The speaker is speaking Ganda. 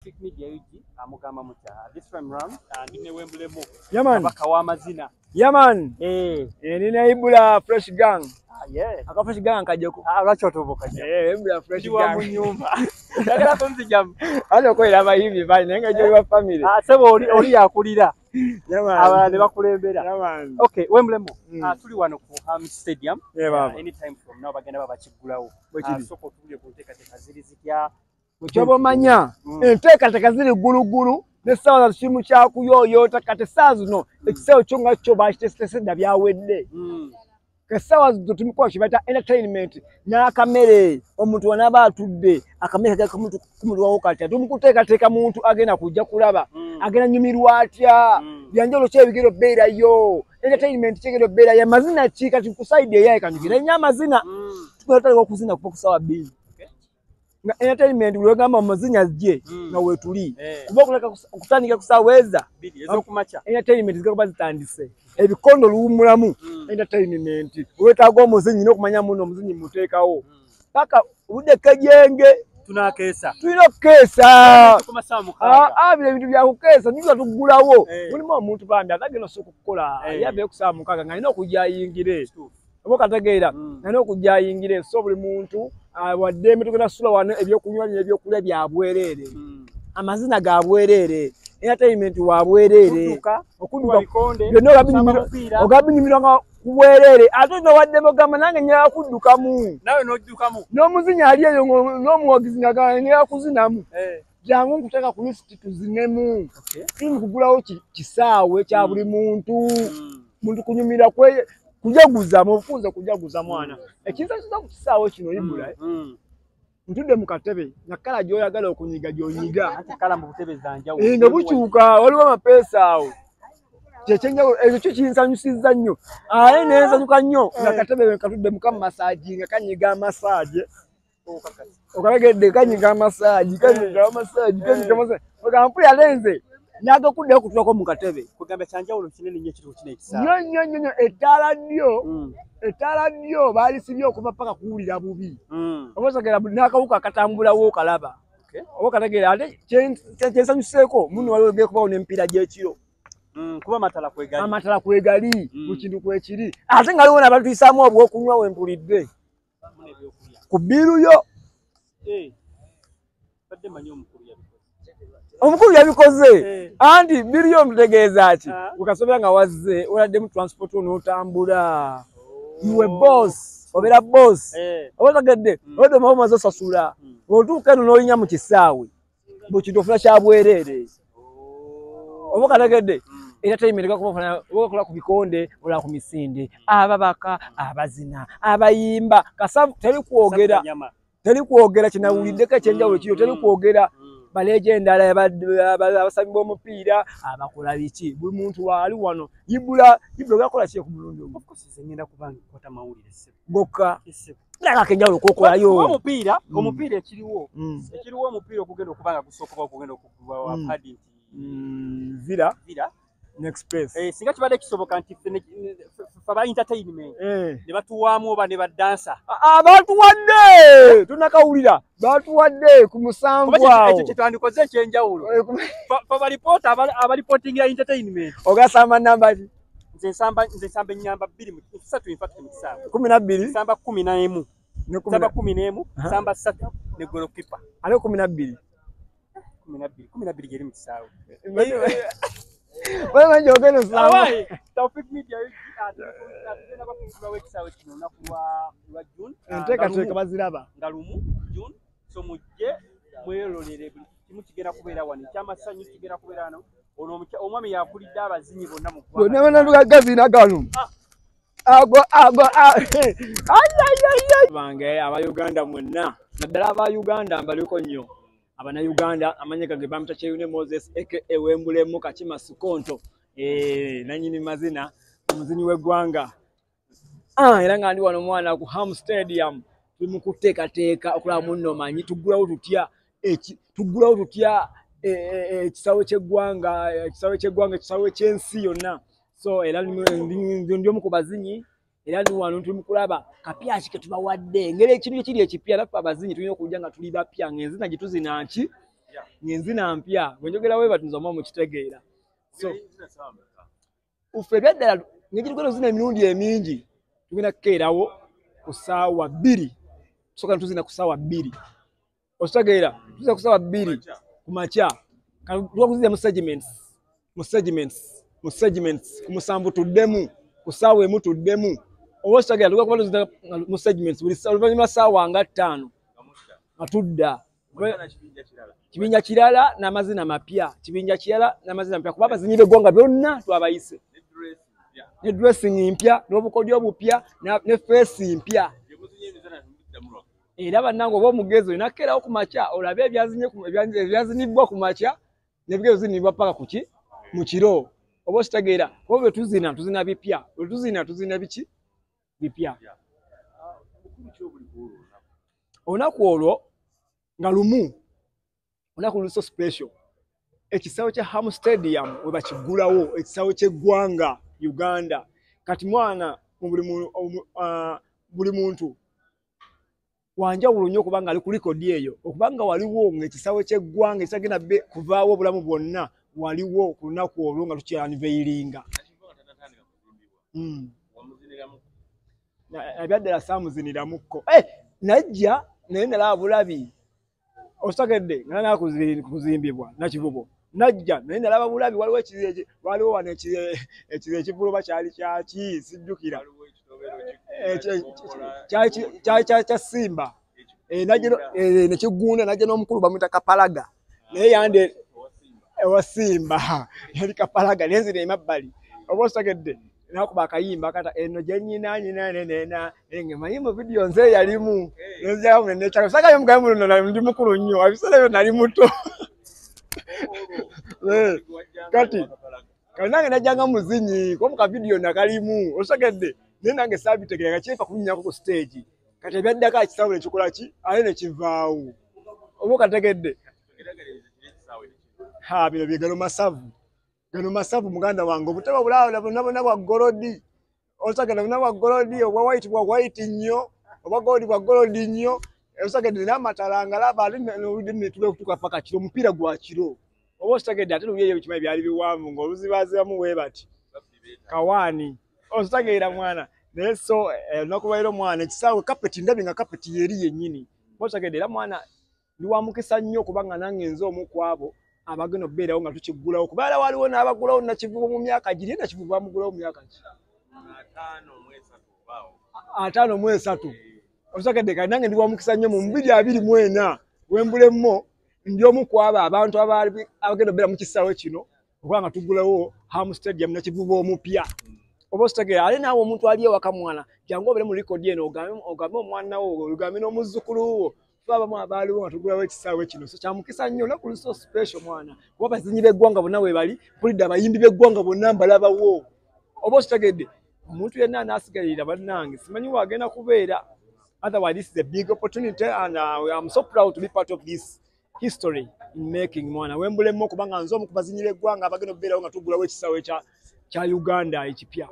Media yuji amugamba mucha this time round ndine Wembulemo yaman bakawa amazina yaman nina Ibula fresh gang aka fresh gang kajeko lwachotoboka Ibula fresh gang mu nyumba ndagala kunzijam hano ko iraba hivi bali nenga jo wa family sebo oli yakulira yaman abana bakulembera yaman okay Wembulemo tuli wano ku Ham Stadium anytime from now bagenda babachigulawo soko tuli kunteka ziri zikya Chobo manya enteka takaziri gulugulu nesawa shimu kya kuyoyota kate sazu no ekisawo chonga kyo bashitese ndabyawedde kesawa zotumiko shibata entertainment na kamere omuntu wanaba atudde akamera k'omuntu kumulwawo kati tumukuteka teka muntu agenda kujja kulaba agenda nyumirwa atya byanjolo kyebigero beera yo entertainment kyegero beera ya mazina chika tukusaide yaye kanjira nya mazina tukwatale kuzina kupokusawa bili na entertainment ulogamba amazinya je na wetuli kuba kuleka kutandika kusaweza ezokumacha entertainment zikakuba zitandise ebikondo luumulamu entertainment wetago omuzinyi nokumanya muno omuzinyi mutekawo paka ude kajenge tunakesa bile bintu bya kukesa nibyo tugulawo mulimo omuntu bambi atageno sokukola yabe okusamukaga ng'alina okujja yingire obokatageera ng'alina okujja yingire so buli muntu wadde mitugenda sula wano ebyokunywa n'ebyokulya bya bwerere amazina ga bwerere entertainment wa bwerere okuduka byonna ogabinyumirwa nga kubwerere ate no wadde mogamba nange nyaa kuddukamu nawe n'oddukamu n'omuzinya ali eyo n'omuwagizi nga nyaa kuzinamu jangu nkuteka ku list tuzinemu ili kugulawo kisaawe kya buli muntu kunyumira kwe kujaguza mufunze kujaguza mwana ekinza kiza kutisaawo kino Ibula ntudde mu katebe nakala gyoyagala okunyiga gyonyiga ate kala mu butebe zanja nga bukyuka waliwo amapesa awo kyekyenjawulo ekyo kyo kinsanyusizza nnyo aye nenzanyuka nnyo nga katebe katudde muka massage nga kanyiga amassage okalagedde kanyiga amassage ogampuli alenze naga kudde okutulako mu katebe kugamba kyanjawulo kinene nnyo kiri kino ekisa nnyo ettaala ddyo baalisibye okuva paka kuwulira bubi obosagera n'akawuka akatambulawo kalaba oba kategeera ate kyensanyuseeko muno waliwo geekubawo n'emipiira gy'ekiro kuba amatala kwegali mu kintu kwekiri ate nga aliwo n'abatuyisaamu obwokunywa wempulidde ku bbiiruyo omukulu yabikoze anti biriyo mutegeeza ki ukasobera nga wazze oladde mu transport onotambula iwe boss obera boss obotagedde odo mama zosasula otuuka eno n'olinya mu kisaawe bukitofula kya bwerere obokatagedde entertainment gakubakola ku bikonde ola ku misinde ababaka abazina abayimba kasavu teri kwogera kinawuliddeko ekyenjawulo kiro teri kwogera balegenda abasabi b'omupiira abakola biki buli muntu waali wano Ibula gakola ki ku mulundi ogwo ngenda kubanga kwata mawulire gokka laga kenjawulo kokolayo omupiira ekiriwo omupiira okugenda okubanga gusooka okugenda okugwa wa padi vira Express singa kibadde kisoboka nti faba entertainment ne batuwaamu oba ne badansa abatuwadde tunakawulira batuwadde ku musanvu awo ekyo kyetwandikoze ekyenjawulo faba abalipotingira entertainment ogasamba namba ki nze nsamba ennyamba 3 infact mu kisaawe 12 nsamba 11 nsamba 11 nsamba 3 ne golokipa ale 12 geri mu kisaawe wewe nje ogeno sawa Taufik Media atena bakuzwa wekisawe kino nakuwa June teka baziraba ngalumu June so mujje mwelolere kimu kigera kubeera wani chama sanyu kigera kubeera ano ono omwami yakulidde abazinyi bonna mu kwa bonna nduga gazina galumu ago bange aba Uganda mwenna naddala aba Uganda mbaliko nnyo abana Uganda amanyeka ge bamta Kyeyune Moses aka Wembulemo Kachima Sikonto nanyini mazina omuzinyi w'eggwanga era nga ndi wano mwana ku Ham Stadium tuli mu kuteekateeka okulaba munno manyi tuggulawo tutya ekisawe ky'eggwanga ekisawe ky'ensi yonna so era ndi omu ku bazinyi era ndi wano tuli mu kulaba kapya ki ke tubawadde ngeri ekintu ekiri ekipya naffe abazinyi tulina okujja nga tuli bapya ng'enzina gye tuzina nki ngenzina mpya bwenjogera we batunza mu kitegeera so uffe byaddala ngekirigwero zina emirundi emingi tugenda kukeerawo ku ssaawa 2 soka tuzina ku ssaawa 2 ositegeera tuzina ku ssaawa 2 ku makya twakuziza mu segments ku musanvu tuddemu ku ssaawa emu tuddemu oba ositegeera tugakuba tuzina mu segments buli oluvannyuma ssaawa nga 5 nga tudda kibinja kirala n'amazina mapya kibinja kirala n'amazina mapya kuba abazinyi b'eggwanga byonna twabayise ne dressing mpya n'obukodyo obupya ne face mpya era bannange oba omugezi olina kukeerawo ku makya olabe ebyazinibwa ku makya nebigero zinibwa paka kuki mu kiro oba ositegeera kuba bwe tuzina bipya bwe tuzina biki bipya olunaku olwo nga lumu olunaku luso special ekisaawe kya Ham Stadium we bakigulawo ekisaawe ky'eggwanga Uganda kati mwana buli muntu wanjawulo nnyo kubanga ali ku likodi eyo okubanga waliwo ng'ekisaawe ky'eggwanga ekitagenda kuvaawo obulamu bwonna waliwo ku lunaku olwo nga tukyaniveiringa ebyaddala saamuziniramuko najja naye nalaba bulabi osagedde nga nalaba kuzimbibwa nakivubo najja naye nalaba bulabi waliwo wano ekivuluba kyali kyaki sijjukira kya Simba nekigunda najja n'omukulu bamwita Kapalaga naye yande ewa Simba yali Kapalaga nenzina emabbali oba osagedde nakuba akayimba kata eno gyenyina nena manyi mu video nze yalimu nenzamu nekyaka sagayo mugamu ndi mukulu nnyo abisalayo nali muto kati nange najjanga muzinyi ko muka video nakalimu osagedde naye nange saabitegerera kyefa kunnyako ku stage kati ebyaddako ekisaawe nekikola ki ale nekivaawo oba okategedde bino byegano masavu muganda wange obutaba bulabona bwa golodi osagedde buna bwa golodi obwa white nnyo obwa golodi bwa golodi nnyo osagedde n'amatalanga laba ali netule kutuka paka kiro omupiira gwa kiro oba osagedde ate luyeyo ebikimanyi byali biwanvu ng'oluzibazibamu we bati kawaani osagedde mwana naye so nakubaira omwana ekisaawe kapeti ndabi nga kapeti yeri yennyini osagedde era mwana ndi wa mukisa nnyo kubanga nange nze omu ku abo abagenda okubeerawo nga tukigulawo kubaala waliwo n'abagulawo nakivubo mu myaka giri nakivubo bamugulawo mu myaka ki 5 mu 3 osagedde kati nange ndi wa mukisa nnyo mu 2024 wembulemo ndi omu ku abo abantu abagenda okubeera mu kisaawe kino okuba nga tugulawo Ham Stadium nakivubo omupya oba ositegeera ale naawe omuntu ali ewaka mwana jangu obeere mu likodi eno ogambe omwana wo ogambe n'omuzzukulu wo abamu abaaliwo nga tugulawo ekisaawe kino so kyamukisa nnyo olunaku luso special mwana kuba abazinyi b'eggwanga bonna we bali mpulidde abayimbi b'eggwanga bonna mbalabawo oba okitegedde omuntu yenna anaasigalirira bannange simanyi waagenda kubeera otherwise this is a big opportunity and I'm so proud to be part of this history in making mwana wembulemu kubanga nze omu ku bazinyi b'eggwanga abagenda okubeerawo nga tugulawo ekisaawe kya Uganda ekipya.